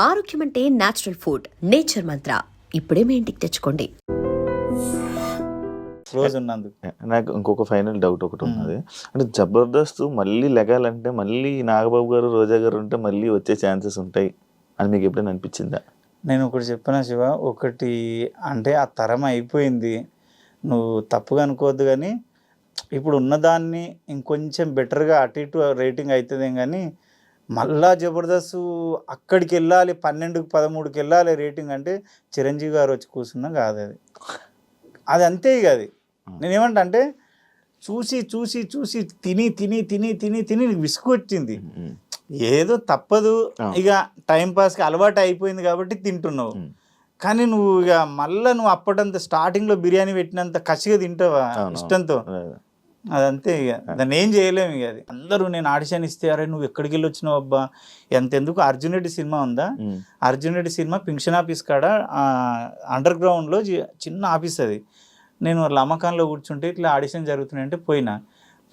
ఆరోగ్యం అంటే natural food. Nature మంత్ర ఇప్పుడే మీ ఇంటికి తెచ్చుకోండి. రోజు ఉన్నందుకు నాకు ఇంకొక ఫైనల్ డౌట్ ఒకటి ఉన్నది. అంటే జబర్దస్త్ మళ్ళీ లెగాలంటే మళ్ళీ నాగబాబు గారు, రోజా గారు ఉంటే మళ్ళీ వచ్చే ఛాన్సెస్ ఉంటాయి అని మీకు ఎప్పుడైనా అనిపించిందా? నేను ఒకటి చెప్పిన శివ, ఒకటి అంటే ఆ తరం అయిపోయింది, నువ్వు తప్పుగా అనుకోవద్దు, కానీ ఇప్పుడు ఉన్నదాన్ని ఇంకొంచెం బెటర్గా అటు ఇటు రేటింగ్ అవుతుంది కానీ మళ్ళా జబర్దస్త్ అక్కడికి వెళ్ళాలి 12కి 13కి వెళ్ళాలి రేటింగ్ అంటే చిరంజీవి గారు వచ్చి కూర్చున్నా కాదు అది. అది అంతే ఇక అది. నేనేమంటా అంటే చూసి చూసి చూసి తిని తిని తిని తిని తిని నీకు విసుగు వచ్చింది, ఏదో తప్పదు ఇక టైంపాస్కి అలవాటు అయిపోయింది కాబట్టి తింటున్నావు. కానీ నువ్వు ఇక మళ్ళీ నువ్వు అప్పటంత స్టార్టింగ్లో బిర్యానీ పెట్టినంత కసిగా తింటావా ఇష్టంతో? అదంతే ఇక, దాన్ని ఏం చేయలేము ఇక. అది అందరూ నేను ఆడిషన్ ఇస్తే అరే నువ్వు ఎక్కడికి వెళ్ళి వచ్చినావు అబ్బా ఎంతెందుకు. అర్జున్ రెడ్డి సినిమా ఉందా, అర్జున్ రెడ్డి సినిమా పింక్షన్ ఆఫీస్ కాడ అండర్ గ్రౌండ్లో చిన్న ఆఫీస్ అది. నేను లమ్మకాన్లో కూర్చుంటే ఇట్లా ఆడిషన్ జరుగుతున్నాయంటే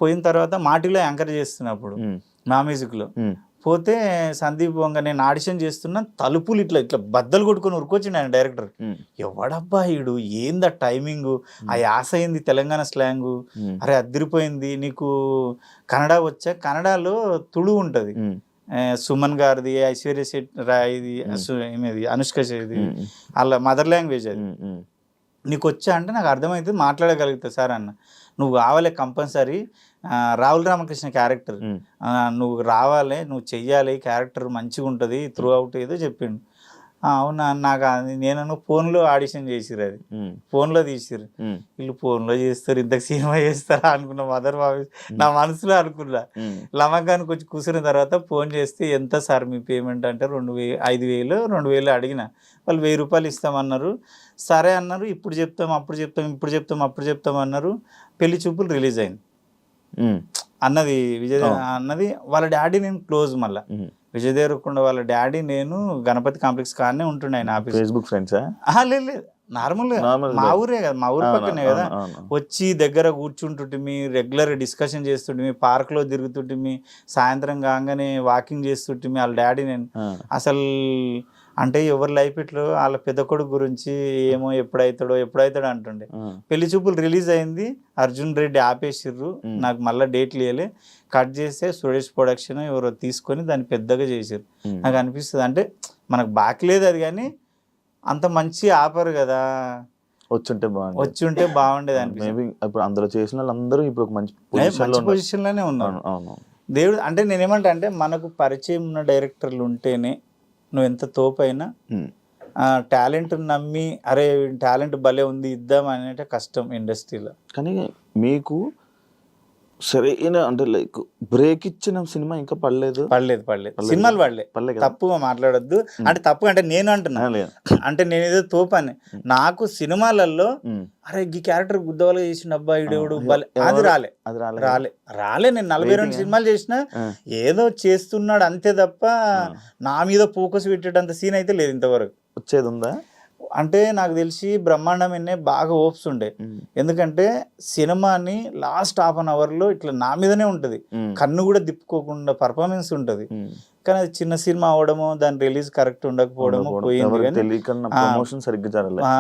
పోయిన తర్వాత మాటిలో యాంకర్ చేస్తున్నప్పుడు మా మ్యూజిక్లో పోతే సందీప్ వంగ నేను ఆడిషన్ చేస్తున్నా, తలుపులు ఇట్లా ఇట్లా బద్దలు కొట్టుకొని ఉరుకొచ్చిండు ఆయన డైరెక్టర్. ఎవడబ్బా ఈడు, ఏందా టైమింగు, ఆ యాస అయింది తెలంగాణ స్లాంగు, అరే అదిరిపోయింది. నీకు కన్నడ వచ్చా? కన్నడలో తుడు ఉంటుంది, సుమన్ గారిది, ఐశ్వర్య రాయ్ది, అనుష్క చేది, వాళ్ళ మదర్ లాంగ్వేజ్ అది. నీకు వచ్చా అంటే నాకు అర్థమవుతుంది, మాట్లాడగలుగుతా సార్ అన్న. నువ్వు కావాలి కంపల్సరీ, రాహుల్ రామకృష్ణ క్యారెక్టర్ నువ్వు రావాలి, నువ్వు చెయ్యాలి, క్యారెక్టర్ మంచిగా ఉంటుంది త్రూ అవుట్ ఏదో చెప్పిండు. అవునా నాకు నేను ఫోన్లో ఆడిషన్ చేసిరు, అది ఫోన్లో తీసిరు. వీళ్ళు ఫోన్లో చేస్తారు, ఇంతకు సినిమా చేస్తారా అనుకున్నా, మదర్ బాబు నా మనసులో అనుకున్నా. లమకానికి వచ్చి కూర్చున్న తర్వాత ఫోన్ చేస్తే ఎంత సార్ మీ పేమెంట్ అంటే 5,000 2,000 అడిగిన. వాళ్ళు 1,000 రూపాయలు ఇస్తామన్నారు. సరే అన్నారు, ఇప్పుడు చెప్తాం అప్పుడు చెప్తాం ఇప్పుడు చెప్తాం అప్పుడు చెప్తాం అన్నారు. పెళ్లి చూపులు రిలీజ్ అయింది అన్నది విజయ్ అన్నది. వాళ్ళ డాడీ నేను క్లోజ్, మళ్ళీ విజయ్ దేవరకొండ వాళ్ళ డాడీ నేను గణపతి కాంప్లెక్స్ కాడనే ఉంటుండే ఆయన ఆఫీస్. ఫేస్బుక్ ఫ్రెండ్సా? లేదు, నార్మల్ మా ఊరే కదా, మా ఊరు పక్కనే కదా. వచ్చి దగ్గర కూర్చుంటుంటిమి, రెగ్యులర్ డిస్కషన్ చేస్తుంటిమి, పార్క్లో తిరుగుతుంటిమి, సాయంత్రం కాగానే వాకింగ్ చేస్తుంటిమి. వాళ్ళ డాడీ నేను అసలు అంటే ఎవరి లైఫ్ ఇట్లో వాళ్ళ పెద్ద కొడుకు గురించి ఏమో ఎప్పుడైతాడో అంటుండే. పెళ్లి చూపులు రిలీజ్ అయింది, అర్జున్ రెడ్డి ఆపేసిర్రు, నాకు మళ్ళీ డేట్లు ఇవ్వలే. కట్ చేస్తే సురేష్ ప్రొడక్షన్ ఎవరో తీసుకొని దాన్ని పెద్దగా చేసారు. నాకు అనిపిస్తుంది అంటే మనకు బాకీ లేదు అది, కానీ అంత మంచి ఆఫర్ కదా, వచ్చుంటే బాగుండేది అనిపిస్తుంది. ఇప్పుడు అందులో చేసిన వాళ్ళందరూ ఇప్పుడు ఒక మంచి పొజిషన్లోనే ఉన్నారు. దేవుడు అంటే నేనేమంటా అంటే మనకు పరిచయం ఉన్న డైరెక్టర్లు ఉంటేనే నువ్వు ఎంత తోపైనా టాలెంట్ నమ్మి అరే టాలెంట్ భలే ఉంది ఇద్దాం అనేటే కష్టం ఇండస్ట్రీలో. కానీ మీకు సరైన అంటే లైక్ బ్రేక్ ఇచ్చిన సినిమా ఇంకా పడలేదు. సినిమాలు పడలేదు. తప్పుగా మాట్లాడొద్దు, అంటే తప్పు అంటే నేను అంటున్నా, అంటే నేను ఏదో తోపని. నాకు సినిమాలలో అరే ఈ క్యారెక్టర్ గుద్దవాళ్ళగా చేసిన అబ్బా ఈడేవుడు అది రాలే. నేను 42 సినిమాలు చేసిన, ఏదో చేస్తున్నాడు అంతే తప్ప నా మీద ఫోకస్ పెట్టేటంత సీన్ అయితే లేదు ఇంతవరకు. వచ్చేది ఉందా అంటే నాకు తెలిసి బ్రహ్మాండమనే బాగా ఓప్స్ ఉండే, ఎందుకంటే సినిమాని లాస్ట్ హాఫ్ అన్ అవర్లో ఇట్లా నా మీదనే ఉంటుంది, కన్ను కూడా తిప్పుకోకుండా పర్ఫార్మెన్స్ ఉంటుంది. కానీ అది చిన్న సినిమా అవడము, దాని రిలీజ్ కరెక్ట్ ఉండకపోవడము పోయింది.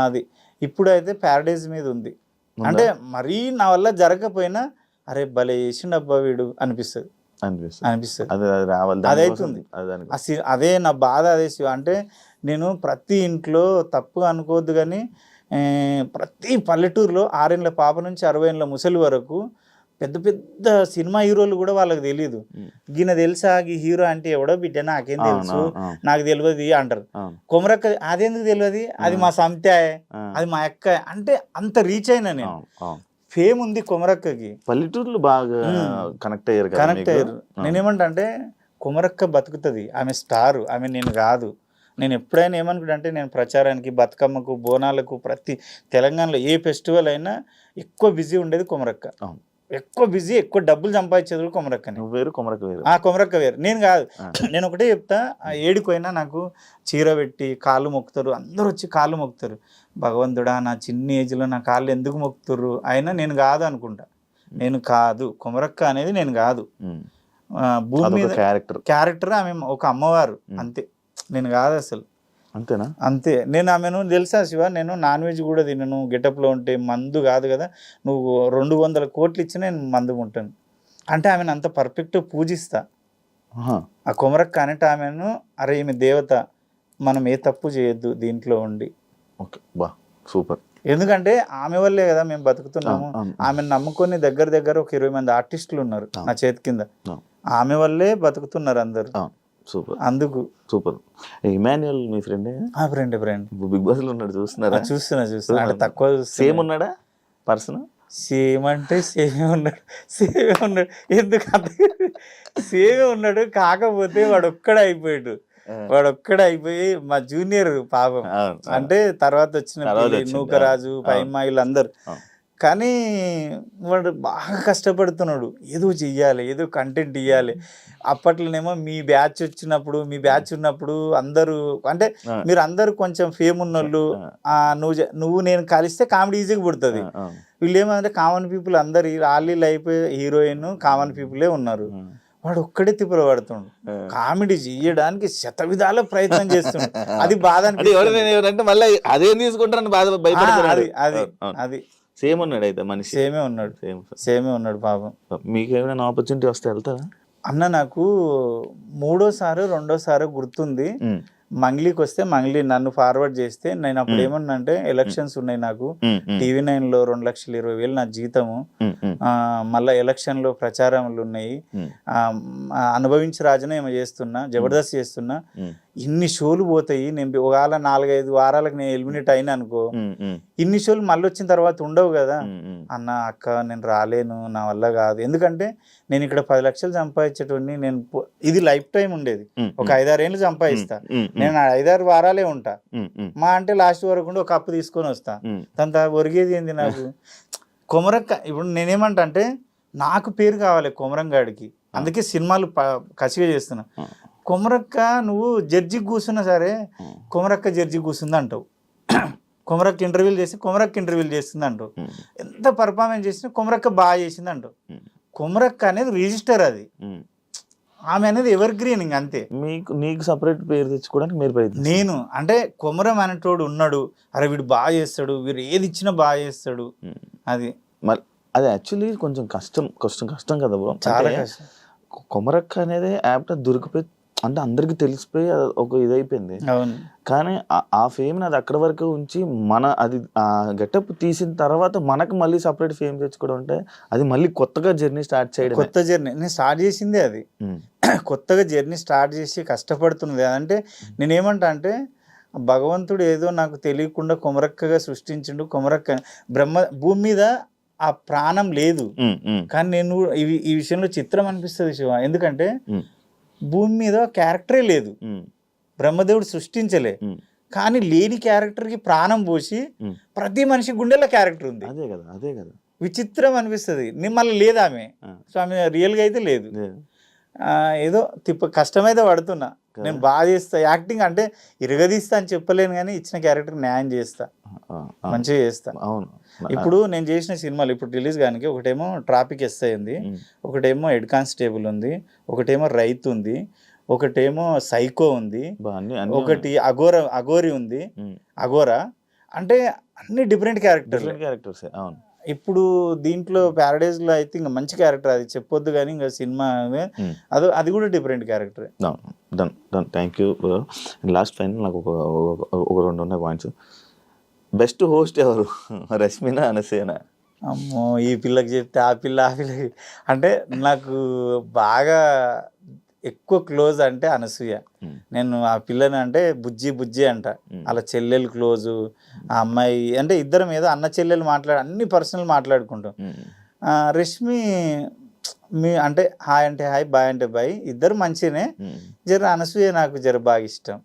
అది ఇప్పుడైతే ప్యారడైజ్ మీద ఉంది. అంటే మరీ నా వల్ల జరగకపోయినా అరే భలే చేసిండు అబ్బా వీడు అనిపిస్తుంది. అదైతుంది. అదే నా బాధ. అదే అంటే నేను ప్రతి ఇంట్లో తప్పుగా అనుకోవద్దు కానీ ప్రతి పల్లెటూరులో 6 ఏళ్ళ పాప నుంచి 60 ఏళ్ళ ముసలి వరకు పెద్ద పెద్ద సినిమా హీరోలు కూడా వాళ్ళకి తెలియదు. ఈయన తెలుసా ఈ హీరో అంటే ఎవడో బిడ్డ నాకేం తెలుసు నాకు తెలియదు అంటారు. కొమరక్క అదెందుకు తెలియదు, అది మా సంత్యాయే, అది మా అక్క అంటే అంత రీచ్ అయినా నేను. ఫేమ్ ఉంది కొమరక్కకి, పల్లెటూరులో బాగా కనెక్ట్ అయ్యారు. నేనేమంటా అంటే కొమరక్క బతుకుతుంది, ఆమె స్టారు, ఆమె నేను కాదు. నేను ఎప్పుడైనా ఏమనుకుంటా అంటే నేను ప్రచారానికి, బతుకమ్మకు, బోనాలకు, ప్రతి తెలంగాణలో ఏ ఫెస్టివల్ అయినా ఎక్కువ బిజీ ఉండేది కొమరక్క. ఎక్కువ బిజీ, ఎక్కువ డబ్బులు సంపాదించేది కొమరక్కని. కొమరక్క వేరు, నేను కాదు. నేను ఒకటే చెప్తా, ఏడిపోయినా నాకు చీర పెట్టి కాళ్ళు మొక్కుతారు, అందరూ వచ్చి కాళ్ళు మొక్కుతారు. భగవంతుడా నా చిన్న ఏజ్లో నా కాళ్ళు ఎందుకు మొక్కుతారు, అయినా నేను కాదు అనుకుంటా. నేను కాదు, కొమరక్క అనేది నేను కాదు. భూమి మీద క్యారెక్టర్, ఆమె ఒక అమ్మవారు అంతే. నేను కాదు అసలు. అంతేనా? అంతే. నేను ఆమెను తెలుసా శివ, నేను నాన్ వెజ్ కూడా తినను, గెటప్లో ఉంటే మందు కాదు కదా, నువ్వు 200 కోట్లు ఇచ్చినా నేను మందు ఉంటాను అంటే ఆమెను అంత పర్ఫెక్ట్ పూజిస్తా. ఆ కొమరక్క అనేట ఆమెను, అరే ఈమె దేవత, మనం ఏ తప్పు చేయొద్దు దీంట్లో ఉండి. ఓకే, బా సూపర్. ఎందుకంటే ఆమె వల్లే కదా మేము బతుకుతున్నాము. ఆమెను నమ్ముకొని దగ్గర ఒక 20 మంది ఆర్టిస్టులు ఉన్నారు నా చేతి కింద. ఆమె వల్లే బతుకుతున్నారు అందరు. సూపర్, అందుకు సూపర్. ఇమాన్యుయల్ మీ ఫ్రెండే? ఫ్రెండ్ బిగ్ బాస్ లో ఉన్నాడు, చూస్తున్నారా? చూస్తున్నా అంటే తక్కువ సేమ్ ఉన్నాడా పర్సన్? సేమ్ అంటే సేమే ఉన్నాడు ఎందుకు అంత సేమే ఉన్నాడు, కాకపోతే వాడు ఒక్కడే అయిపోయి మా జూనియర్ పాపం. అంటే తర్వాత వచ్చిన నూకరాజు పైమ్మ వీళ్ళందరూ. కానీ వాడు బాగా కష్టపడుతున్నాడు, ఏదో చెయ్యాలి, ఏదో కంటెంట్ ఇవ్వాలి. అప్పట్లోనేమో మీ బ్యాచ్ ఉన్నప్పుడు అందరూ అంటే మీరు అందరూ కొంచెం ఫేమ్ ఉన్నోళ్ళు, నువ్వు నేను కలిస్తే కామెడీ ఈజీగా పుడుతుంది. వీళ్ళు ఏమంటే కామన్ పీపుల్ అందరు ఆలీలు అయిపోయి హీరోయిన్ కామన్ పీపులే ఉన్నారు. వాడు ఒక్కడే తిప్పలు పడుతుండు, కామెడీ చెయ్యడానికి శతవిధాల ప్రయత్నం చేస్తుండు. అది బాధ అంటే మళ్ళీ అదేం తీసుకుంటారని బాధ భయపడతారు. అది సేమ్ ఉన్నాడు అయితే మనిషి? సేమే ఉన్నాడు పాపం. మీకు ఏమైనా ఆపర్చునిటీ వస్తే వెళ్తారా అన్న? నాకు 2వ గుర్తుంది, మంగ్లీకి వస్తే మంగ్లీ నన్ను ఫార్వర్డ్ చేస్తే నేను అప్పుడు ఏమన్నా అంటే ఎలక్షన్స్ ఉన్నాయి నాకు, TV9లో 2,20,000 నా జీతము, మళ్ళా ఎలక్షన్ లో ప్రచారములు ఉన్నాయి, అనుభవించి రాజునే ఏమో చేస్తున్నా, జబర్దస్త్ చేస్తున్నా, ఇన్ని షోలు పోతాయి, నేను ఒకవేళ 4-5 వారాలకు నేను ఎలిమినేట్ అయినా అనుకో, ఇన్ని షోలు మళ్ళీ వచ్చిన తర్వాత ఉండవు కదా అన్న. అక్క నేను రాలేను, నా వల్ల కాదు, ఎందుకంటే నేను ఇక్కడ 10 లక్షలు సంపాదించేటోడిని, నేను ఇది లైఫ్ టైం ఉండేది, ఒక 5-6 ఏళ్ళు సంపాదిస్తా, నేను 5-6 వారాలే ఉంటా, మా అంటే లాస్ట్ వరకు ఉండి ఒక అప్పు తీసుకొని వస్తా, తన ఒరిగేది ఏంది నాకు. కొమరక్క ఇప్పుడు నేనేమంటా అంటే నాకు పేరు కావాలి కొమరంగాడికి, అందుకే సినిమాలు కసిగా చేస్తున్నా. కొమరక్క నువ్వు జడ్జికి కూర్చున్నా సరే, కొమరక్క జడ్జి కూర్చుంది అంటావు, కొమరక్క ఇంటర్వ్యూలు చేసి కొమరక్క ఇంటర్వ్యూలు చేస్తుంది అంటావు, ఎంత పర్ఫార్మెన్స్ చేసినా కొమరక్క బాగా చేసింది అంటావు. కొమరక్క అనేది రిజిస్టర్, అది ఆమె అనేది ఎవర్ గ్రీన్, ఇంక అంతే. నీకు సపరేట్ పేరు తెచ్చుకోవడానికి మీరు ప్రయత్నం. నేను అంటే కొమరం అనేటోడు ఉన్నాడు, అరే వీడు బాగా చేస్తాడు, వీడు ఏది ఇచ్చినా బాగా చేస్తాడు, అది మరి అది యాక్చువల్లీ కొంచెం కష్టం కదా బ్రో, చాలా కష్టం. కొమరక్క అనేది యాప్ దొరికిపోయి అంటే అందరికి తెలిసిపోయి ఒక ఇదైపోయింది. కానీ ఆ ఫేమ్ అది అక్కడ వరకు ఉంచి అది ఆ గెటప్ తీసిన తర్వాత మనకు మళ్ళీ సపరేట్ ఫేమ్ తెచ్చుకోవడం అంటే అది మళ్ళీ కొత్తగా జర్నీ స్టార్ట్ చేయడం. కొత్త జర్నీ నేను స్టార్ట్ చేసిందే అది, కొత్తగా జర్నీ స్టార్ట్ చేసి కష్టపడుతున్నది. అంటే నేనేమంటా అంటే భగవంతుడు ఏదో నాకు తెలియకుండా కొమరక్కగా సృష్టించిండు. కొమరక్క భూమి మీద ఆ ప్రాణం లేదు, కానీ నేను ఈ విషయంలో చిత్రం అనిపిస్తుంది శివ, ఎందుకంటే భూమి మీద క్యారెక్టరే లేదు, బ్రహ్మదేవుడు సృష్టించలే, కానీ లేని క్యారెక్టర్కి ప్రాణం పోసి ప్రతి మనిషి గుండెల్లో క్యారెక్టర్ ఉంది. అదే కదా విచిత్రం అనిపిస్తుంది. మళ్ళీ లేదు ఆమె, సో ఆమె రియల్గా అయితే లేదు. ఏదో కష్టమైతే పడుతున్నా, నేను బాగా చేస్తా యాక్టింగ్, అంటే ఇరగదీస్తా అని చెప్పలేను కానీ ఇచ్చిన క్యారెక్టర్ న్యాయం చేస్తా, మంచిగా చేస్తా. ఇప్పుడు నేను చేసిన సినిమాలు ఇప్పుడు రిలీజ్ కానీ ఒకటేమో ట్రాఫిక్ ఎస్ఐ ఉంది, ఒకటేమో హెడ్ కానిస్టేబుల్ ఉంది, ఒకటేమో రైతు ఉంది, ఒకటేమో సైకో ఉంది, ఒకటి అఘోరి ఉంది, అఘోరా, అంటే అన్ని డిఫరెంట్ క్యారెక్టర్స్. ఇప్పుడు దీంట్లో ప్యారడైజ్ లో అయితే ఇంకా మంచి క్యారెక్టర్, అది చెప్పొద్దు కానీ ఇంకా సినిమా అది కూడా different character. Thank you. Last final నాకు ఒక 2 ఉన్నాయి పాయింట్స్. బెస్ట్ హోస్ట్ ఎవరు, రష్మినా అనసూయనా? అమ్మో, ఈ పిల్లకి చెప్తే ఆ పిల్లకి అంటే నాకు బాగా ఎక్కువ క్లోజ్ అంటే అనసూయ. నేను ఆ పిల్లని అంటే బుజ్జి అంట, అలా చెల్లెలు క్లోజు. ఆ అమ్మాయి అంటే ఇద్దరం ఏదో అన్న చెల్లెలు అన్ని పర్సనల్ మాట్లాడుకుంటాం. రష్మి అంటే హాయ్ అంటే హాయ్, బాయ్ అంటే బాయ్, ఇద్దరు మంచిగానే. జర అనసూయ నాకు జర బాగా ఇష్టం.